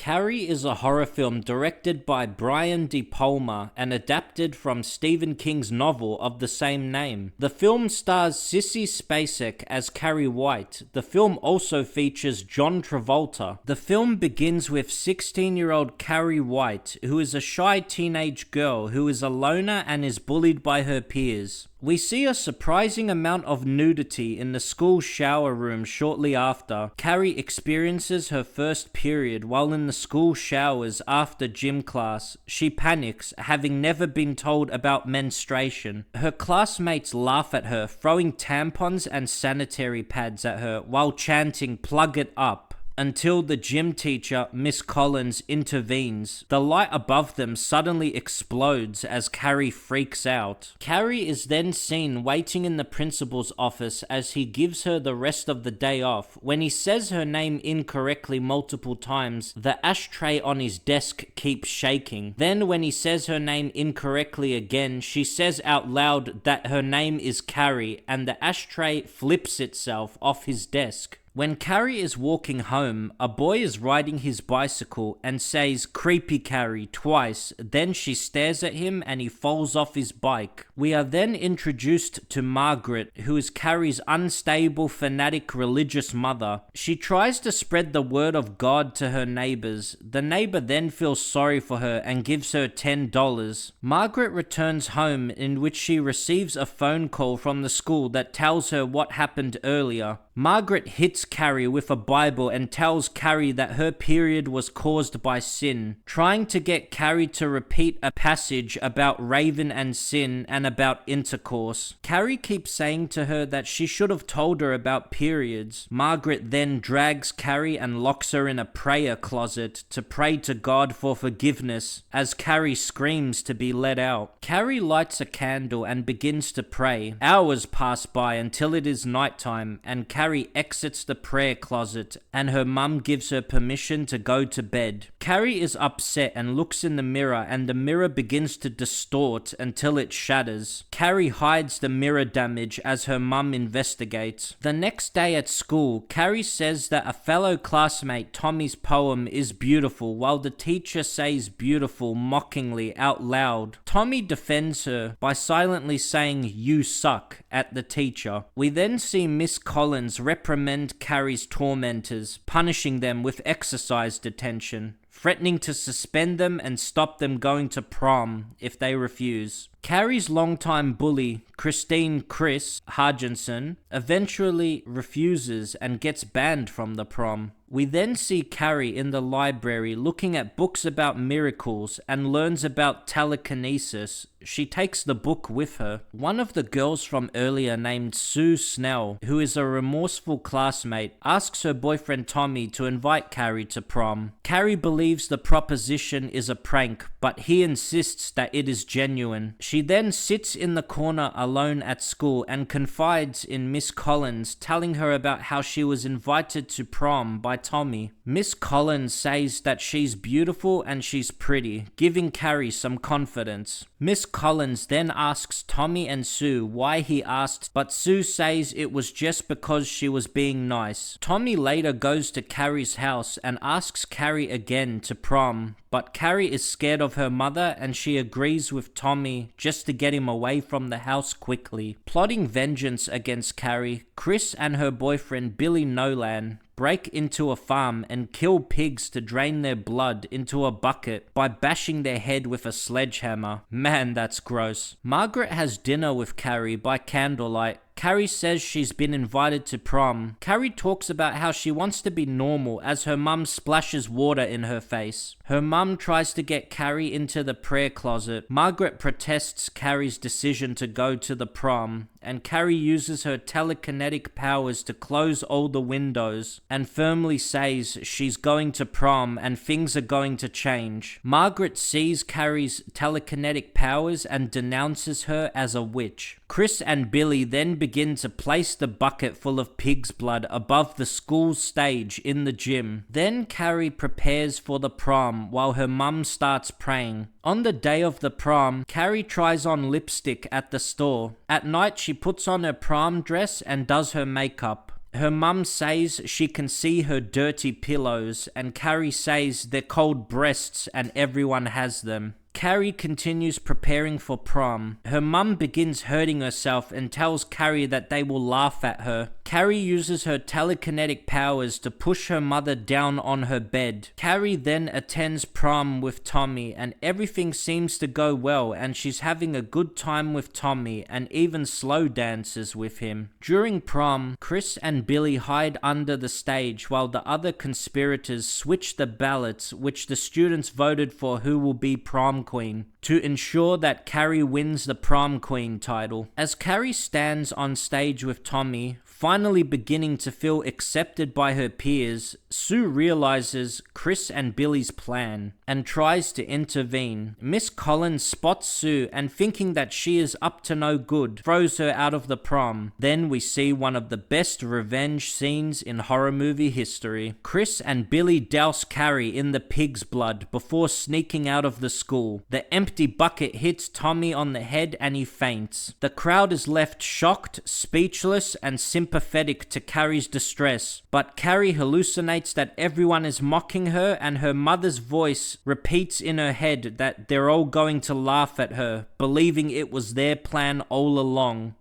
Carrie is a horror film directed by Brian De Palma and adapted from Stephen King's novel of the same name. The film stars Sissy Spacek as Carrie White. The film also features John Travolta. The film begins with 16-year-old Carrie White, who is a shy teenage girl who is a loner and is bullied by her peers. We see a surprising amount of nudity in the school shower room shortly after. Carrie experiences her first period while in the school showers after gym class. She panics, having never been told about menstruation. Her classmates laugh at her, throwing tampons and sanitary pads at her while chanting "plug it up," until the gym teacher, Miss Collins, intervenes. The light above them suddenly explodes as Carrie freaks out. Carrie is then seen waiting in the principal's office as he gives her the rest of the day off. When he says her name incorrectly multiple times, the ashtray on his desk keeps shaking. Then when he says her name incorrectly again, she says out loud that her name is Carrie, and the ashtray flips itself off his desk. When Carrie is walking home, a boy is riding his bicycle and says "creepy Carrie" twice. Then she stares at him and he falls off his bike. We are then introduced to Margaret, who is Carrie's unstable, fanatic religious mother. She tries to spread the word of God to her neighbors. The neighbor then feels sorry for her and gives her $10. Margaret returns home, in which she receives a phone call from the school that tells her what happened earlier. Margaret hits Carrie with a Bible and tells Carrie that her period was caused by sin, trying to get Carrie to repeat a passage about Raven and sin and about intercourse. Carrie keeps saying to her that she should have told her about periods. Margaret then drags Carrie and locks her in a prayer closet to pray to God for forgiveness as Carrie screams to be let out. Carrie lights a candle and begins to pray. Hours pass by until it is nighttime and Carrie exits the prayer closet and her mum gives her permission to go to bed. Carrie is upset and looks in the mirror, and the mirror begins to distort until it shatters. Carrie hides the mirror damage as her mum investigates. The next day at school, Carrie says that a fellow classmate Tommy's poem is beautiful while the teacher says beautiful mockingly out loud. Tommy defends her by silently saying "you suck" at the teacher. We then see Miss Collins reprimand Carrie's tormentors, punishing them with exercise detention, threatening to suspend them and stop them going to prom if they refuse. Carrie's longtime bully, Chris Hargensen, eventually refuses and gets banned from the prom. We then see Carrie in the library looking at books about miracles and learns about telekinesis. She takes the book with her. One of the girls from earlier, named Sue Snell, who is a remorseful classmate, asks her boyfriend Tommy to invite Carrie to prom. Carrie believes the proposition is a prank, but he insists that it is genuine. She then sits in the corner alone at school and confides in Miss Collins, telling her about how she was invited to prom by Tommy. Miss Collins says that she's beautiful and she's pretty, giving Carrie some confidence. Miss Collins then asks Tommy and Sue why he asked, but Sue says it was just because she was being nice. Tommy later goes to Carrie's house and asks Carrie again to prom, but Carrie is scared of her mother and she agrees with Tommy just to get him away from the house quickly. Plotting vengeance against Carrie, Chris and her boyfriend Billy Nolan break into a farm and kill pigs to drain their blood into a bucket by bashing their head with a sledgehammer. Man, that's gross. Margaret has dinner with Carrie by candlelight. Carrie says she's been invited to prom. Carrie talks about how she wants to be normal as her mum splashes water in her face. Her mum tries to get Carrie into the prayer closet. Margaret protests Carrie's decision to go to the prom, and Carrie uses her telekinetic powers to close all the windows and firmly says she's going to prom and things are going to change. Margaret sees Carrie's telekinetic powers and denounces her as a witch. Chris and Billy then begin to place the bucket full of pig's blood above the school stage in the gym. Then Carrie prepares for the prom while her mum starts praying. On the day of the prom, Carrie tries on lipstick at the store. At night, she puts on her prom dress and does her makeup. Her mum says she can see her dirty pillows, and Carrie says they're cold breasts and everyone has them. Carrie continues preparing for prom. Her mum begins hurting herself and tells Carrie that they will laugh at her. Carrie uses her telekinetic powers to push her mother down on her bed. Carrie then attends prom with Tommy, and everything seems to go well, and she's having a good time with Tommy and even slow dances with him. During prom, Chris and Billy hide under the stage while the other conspirators switch the ballots which the students voted for who will be prom queen, to ensure that Carrie wins the prom queen title. As Carrie stands on stage with Tommy, finally beginning to feel accepted by her peers, Sue realizes Chris and Billy's plan and tries to intervene. Miss Collins spots Sue and, thinking that she is up to no good, throws her out of the prom. Then we see one of the best revenge scenes in horror movie history. Chris and Billy douse Carrie in the pig's blood before sneaking out of the school. The empty bucket hits Tommy on the head and he faints. The crowd is left shocked, speechless, and sympathetic to Carrie's distress, but Carrie hallucinates that everyone is mocking her, and her mother's voice repeats in her head that they're all going to laugh at her, believing it was their plan all along.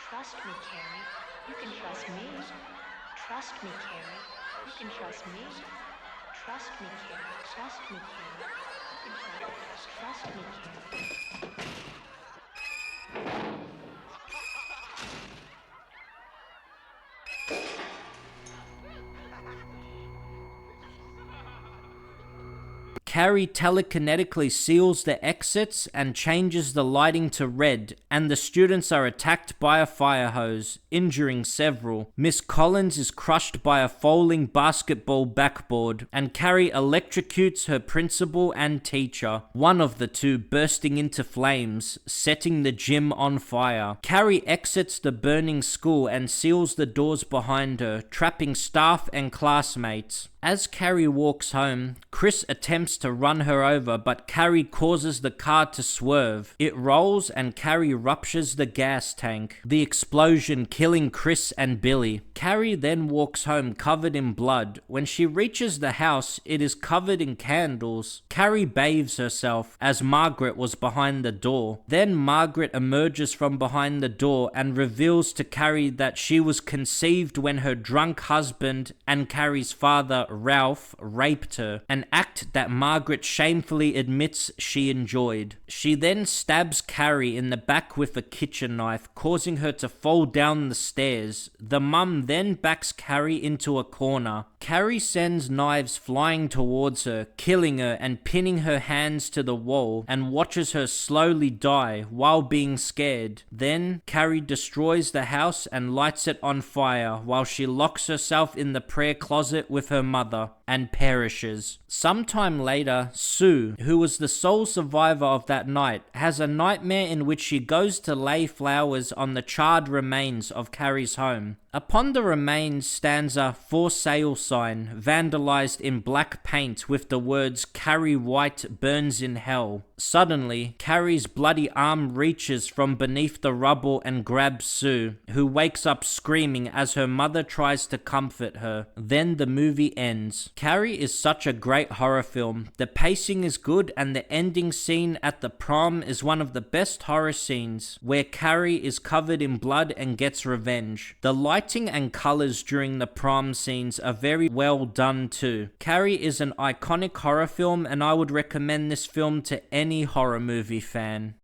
Trust me, Carrie. You can trust me. Trust me, Carrie. You can trust me. Trust me, Carrie. Trust me, Carrie. You can trust me, Carrie. Carrie telekinetically seals the exits and changes the lighting to red, and the students are attacked by a fire hose, injuring several. Miss Collins is crushed by a falling basketball backboard, and Carrie electrocutes her principal and teacher, one of the two bursting into flames, setting the gym on fire. Carrie exits the burning school and seals the doors behind her, trapping staff and classmates. As Carrie walks home, Chris attempts to run her over, but Carrie causes the car to swerve. It rolls and Carrie ruptures the gas tank, the explosion killing Chris and Billy. Carrie then walks home covered in blood. When she reaches the house, it is covered in candles. Carrie bathes herself, as Margaret was behind the door. Then Margaret emerges from behind the door and reveals to Carrie that she was conceived when her drunk husband and Carrie's father, Ralph, raped her, an act that Margaret shamefully admits she enjoyed. She then stabs Carrie in the back with a kitchen knife, causing her to fall down the stairs. The mum then backs Carrie into a corner. Carrie sends knives flying towards her, killing her and pinning her hands to the wall, and watches her slowly die while being scared. Then Carrie destroys the house and lights it on fire while she locks herself in the prayer closet with her mother and perishes. Sometime later, Sue, who was the sole survivor of that night, has a nightmare in which she goes to lay flowers on the charred remains of Carrie's home. Upon the remains stands a "For Sale" sign, vandalized in black paint with the words "Carrie White burns in hell." Suddenly, Carrie's bloody arm reaches from beneath the rubble and grabs Sue, who wakes up screaming as her mother tries to comfort her. Then the movie ends. Carrie is such a great horror film. The pacing is good, and the ending scene at the prom is one of the best horror scenes, where Carrie is covered in blood and gets revenge. The lighting and colors during the prom scenes are very well done too. Carrie is an iconic horror film, and I would recommend this film to any horror movie fan.